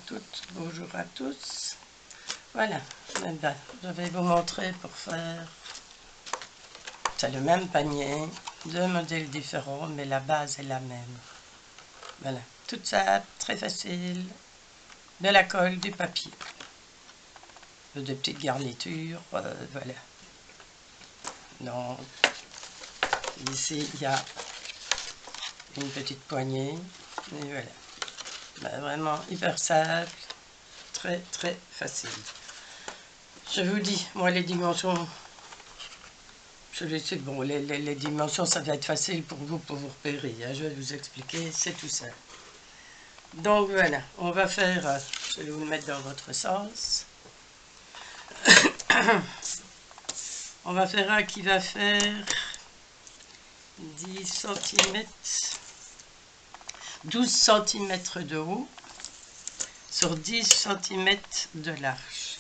toutes, bonjour à tous. Voilà, je vais vous montrer pour faire, c'est le même panier, deux modèles différents, mais la base est la même. Voilà, tout ça, très facile, de la colle, du papier, de petites garnitures, voilà. Donc, ici, il y a une petite poignée, et voilà. Ben, vraiment hyper simple, très très facile. Je vous dis, moi les dimensions, je sais, bon, les dimensions ça va être facile pour vous repérer, hein, je vais vous expliquer, c'est tout ça. Donc voilà, on va faire, je vais vous le mettre dans votre sens. On va faire un qui va faire 10 cm, 12 cm de haut sur 10 cm de large.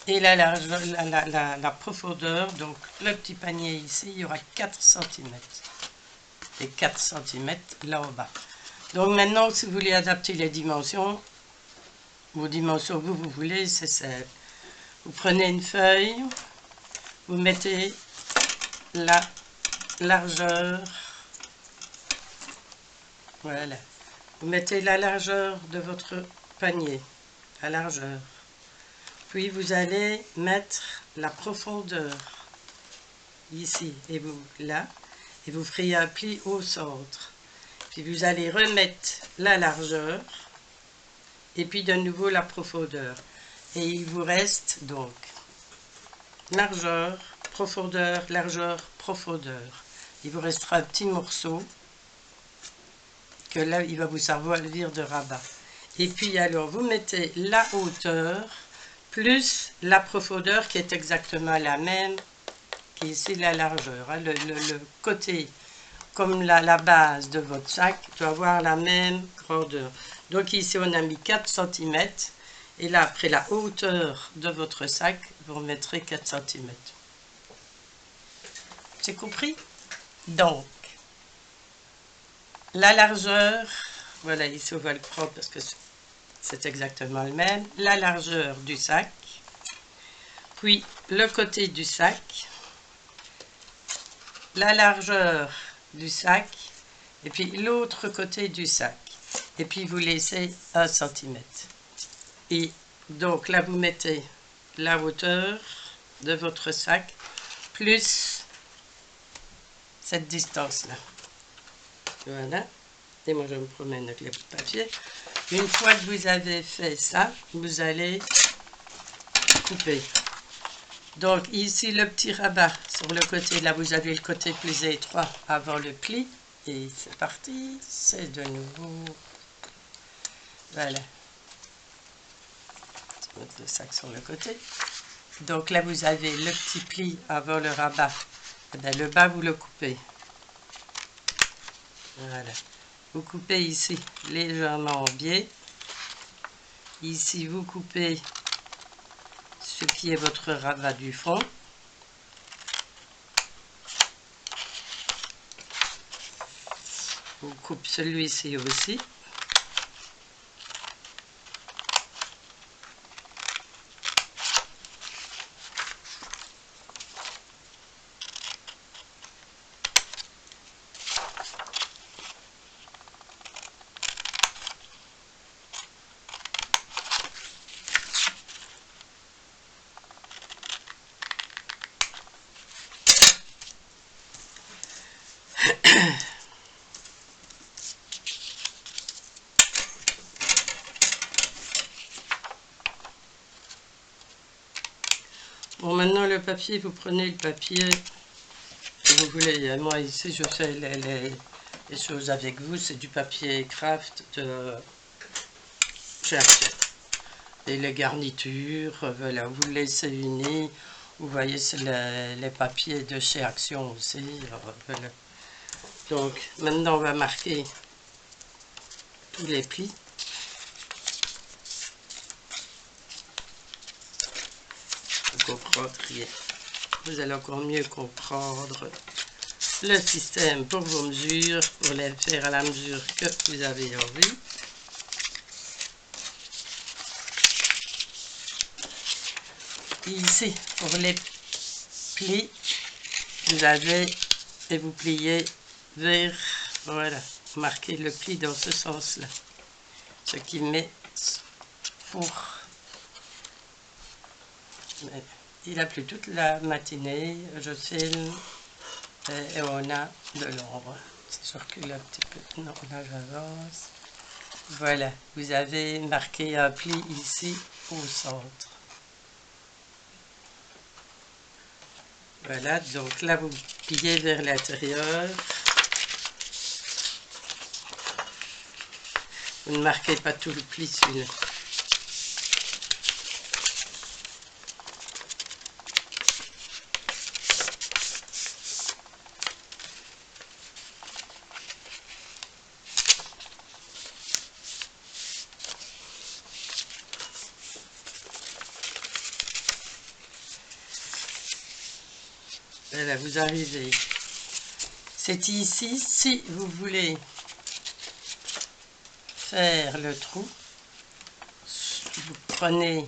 Et la profondeur, donc le petit panier ici, il y aura 4 cm. Et 4 cm là en bas. Donc maintenant, si vous voulez adapter les dimensions, vos dimensions que vous voulez, c'est simple. Vous prenez une feuille, vous mettez la largeur, voilà. Vous mettez la largeur de votre panier, la largeur. Puis vous allez mettre la profondeur ici et vous là, et vous ferez un pli au centre. Puis vous allez remettre la largeur et puis de nouveau la profondeur. Et il vous reste donc largeur, profondeur, largeur, profondeur. Il vous restera un petit morceau que là il va vous servir de rabat. Et puis alors vous mettez la hauteur plus la profondeur qui est exactement la même qu'ici la largeur. Hein. Le côté comme la base de votre sac doit avoir la même grandeur. Donc ici on a mis 4 cm et là après la hauteur de votre sac vous remettrez 4 cm. C'est compris? Donc la largeur, voilà ici on va le prendre parce que c'est exactement le même, la largeur du sac, puis le côté du sac, la largeur du sac et puis l'autre côté du sac et puis vous laissez 1 cm. Et donc là vous mettez la hauteur de votre sac plus cette distance là. Voilà, et moi je me promène avec les papiers. Une fois que vous avez fait ça, vous allez couper. Donc ici le petit rabat sur le côté, là vous avez le côté plus étroit avant le pli. Et c'est parti, c'est de nouveau. Voilà. Je vais mettre le sac sur le côté. Donc là vous avez le petit pli avant le rabat. Et bien, le bas vous le coupez. Voilà. Vous coupez ici légèrement en biais. Ici vous coupez ce qui est votre rabat du fond. Vous coupez celui-ci aussi. Bon, maintenant le papier, vous prenez le papier que vous voulez. Moi ici je fais les choses avec vous, c'est du papier craft de chez Hachette. Et les garnitures, voilà, vous le laissez unis. Vous voyez, c'est les papiers de chez Action aussi. Voilà. Donc maintenant on va marquer tous les plis. Vous allez encore mieux comprendre le système pour vos mesures, pour les faire à la mesure que vous avez envie. ici, pour les plis, vous avez, et vous pliez vers, voilà, marquez le pli dans ce sens-là. Ce qui met pour... Il a plu toute la matinée, je filme, et on a de l'ombre. Si je recule un petit peu, non, là j'avance. Voilà, vous avez marqué un pli ici au centre. Voilà, donc là vous pliez vers l'intérieur. Vous ne marquez pas tout le pli celui-là. Voilà, vous arrivez. C'est ici, si vous voulez faire le trou, vous prenez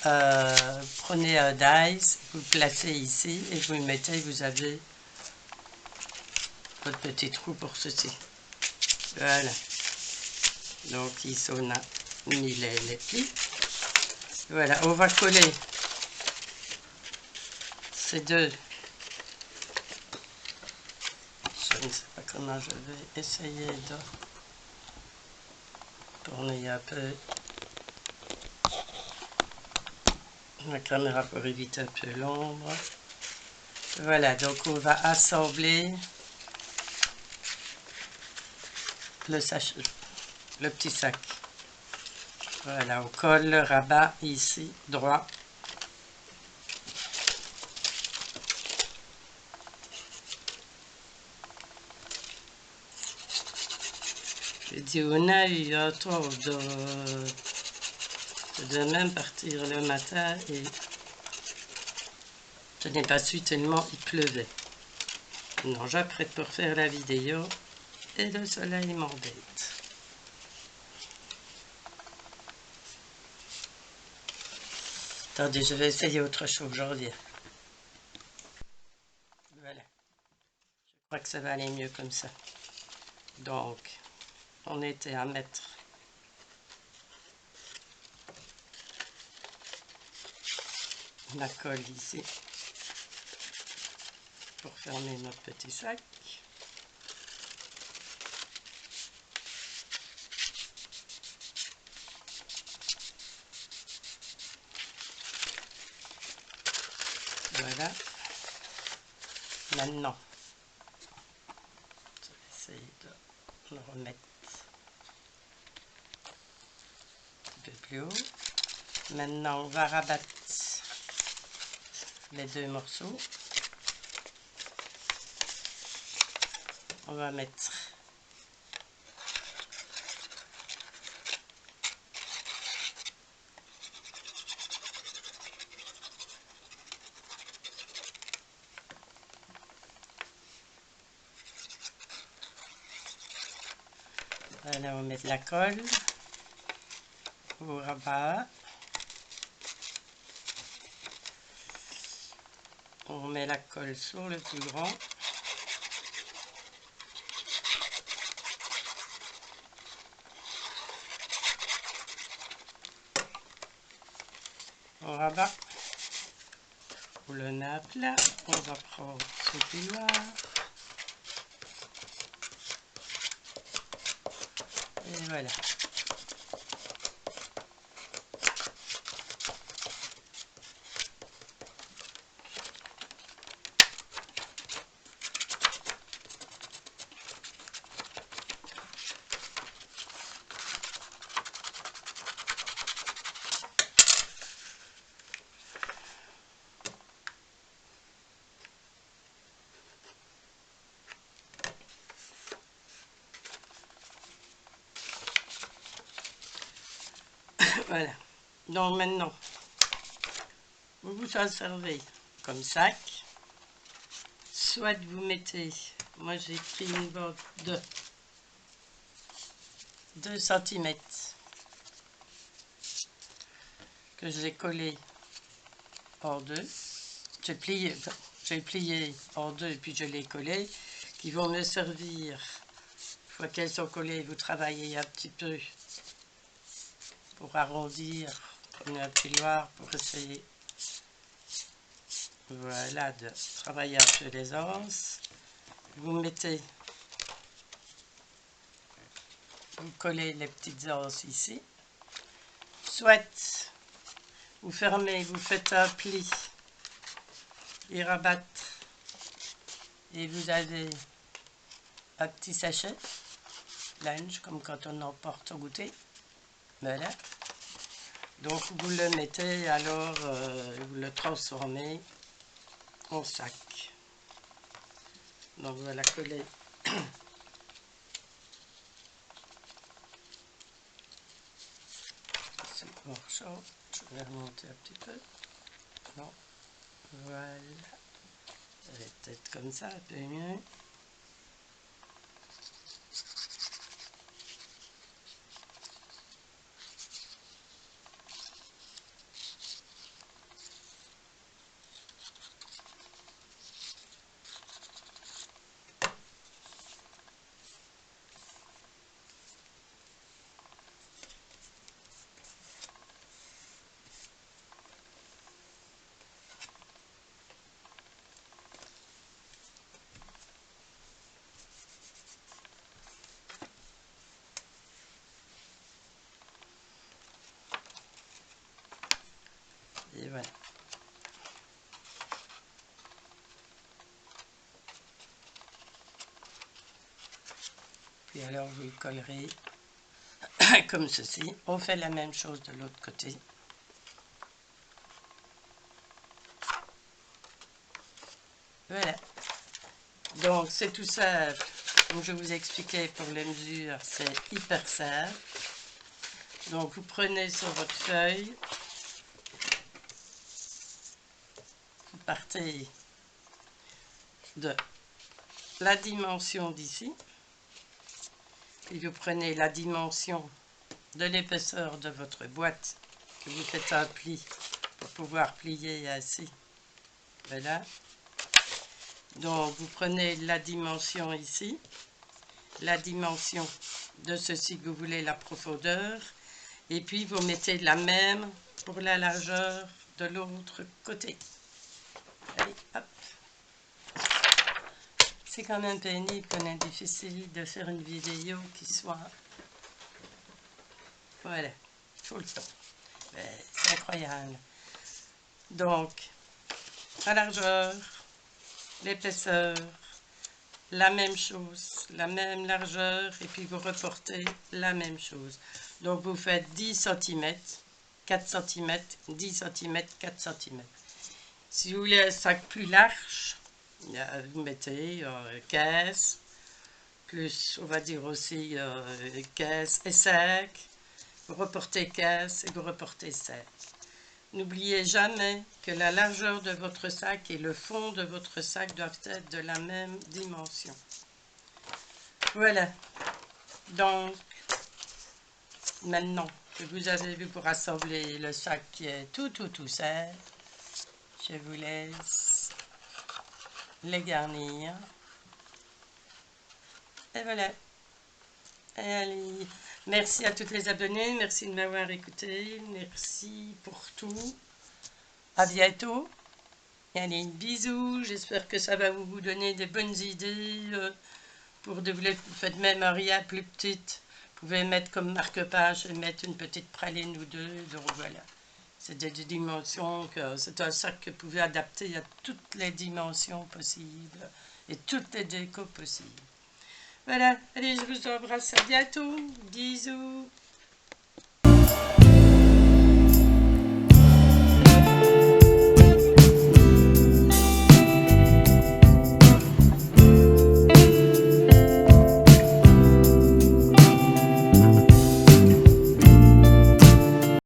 un dice, vous le placez ici et vous le mettez, vous avez votre petit trou pour ceci. Voilà. Donc ici on a mis les plis. Voilà, on va coller ces deux. Je ne sais pas comment je vais essayer de tourner un peu la caméra pour éviter un peu l'ombre. Voilà, donc on va assembler le sachet, le petit sac. Voilà, on colle le rabat ici, droit. J'ai dit, on a eu un temps de même partir le matin et je n'ai pas su tellement il pleuvait. Non, j'apprête pour faire la vidéo et le soleil m'embête. Attendez, je vais essayer autre chose, je reviens. Voilà. Je crois que ça va aller mieux comme ça. Donc, on était à mettre la colle ici pour fermer notre petit sac. Voilà. Maintenant, je vais essayer de le remettre un peu plus haut. Maintenant, on va rabattre les deux morceaux. On va mettre voilà, on met de la colle au rabat. On met la colle sur le plus grand. Au rabat. Pour le nappe là, on va prendre ce couloir. Et voilà. Voilà. Donc maintenant, vous vous en servez comme sac. Soit vous mettez, moi j'ai pris une botte de 2 cm. que j'ai collé en deux. J'ai plié en deux et puis je l'ai collé, qui vont me servir, une fois qu'elles sont collées, vous travaillez un petit peu pour arrondir, prenez un piloir pour essayer, voilà, de travailler un peu les anses. Vous mettez, vous collez les petites anses ici, soit vous fermez, vous faites un pli et rabattre, et vous avez un petit sachet linge comme quand on emporte au goûter, voilà. Donc vous le mettez, alors vous le transformez en sac. Donc voilà, coller ce morceau. Je vais remonter un petit peu. Non, voilà. Ça va peut-être comme ça, un peu mieux. Et voilà. Puis alors vous le collerez comme ceci. On fait la même chose de l'autre côté. Voilà. Donc c'est tout simple. Comme je vous ai expliqué pour les mesures, c'est hyper simple. Donc vous prenez sur votre feuille, vous partez de la dimension d'ici, et vous prenez la dimension de l'épaisseur de votre boîte, que vous faites un pli pour pouvoir plier ainsi. Voilà. Donc vous prenez la dimension ici, la dimension de ceci que vous voulez, la profondeur, et puis vous mettez la même pour la largeur de l'autre côté. Allez, hop. C'est quand même pénible, quand même difficile de faire une vidéo qui soit... Voilà, tout le temps. C'est incroyable. Donc, la largeur, l'épaisseur, la même chose, la même largeur, et puis vous reportez la même chose. Donc vous faites 10 cm, 4 cm, 10 cm, 4 cm. Si vous voulez un sac plus large, vous mettez caisse, plus on va dire aussi caisse et sac, vous reportez caisse et vous reportez sac. N'oubliez jamais que la largeur de votre sac et le fond de votre sac doivent être de la même dimension. Voilà. Donc, maintenant que vous avez vu pour assembler le sac qui est tout seul, je vous laisse les garnir. Et voilà. Et allez. Merci à toutes les abonnées. Merci de m'avoir écouté. Merci pour tout. À bientôt. Et allez, bisous. J'espère que ça va vous donner des bonnes idées. Pour de vous faites même un rien plus petite. Vous pouvez mettre comme marque-page et mettre une petite praline ou deux. Donc voilà. C'est des dimensions que c'est un sac que vous pouvez adapter à toutes les dimensions possibles et toutes les décos possibles. Voilà, allez, je vous embrasse, à bientôt, bisous.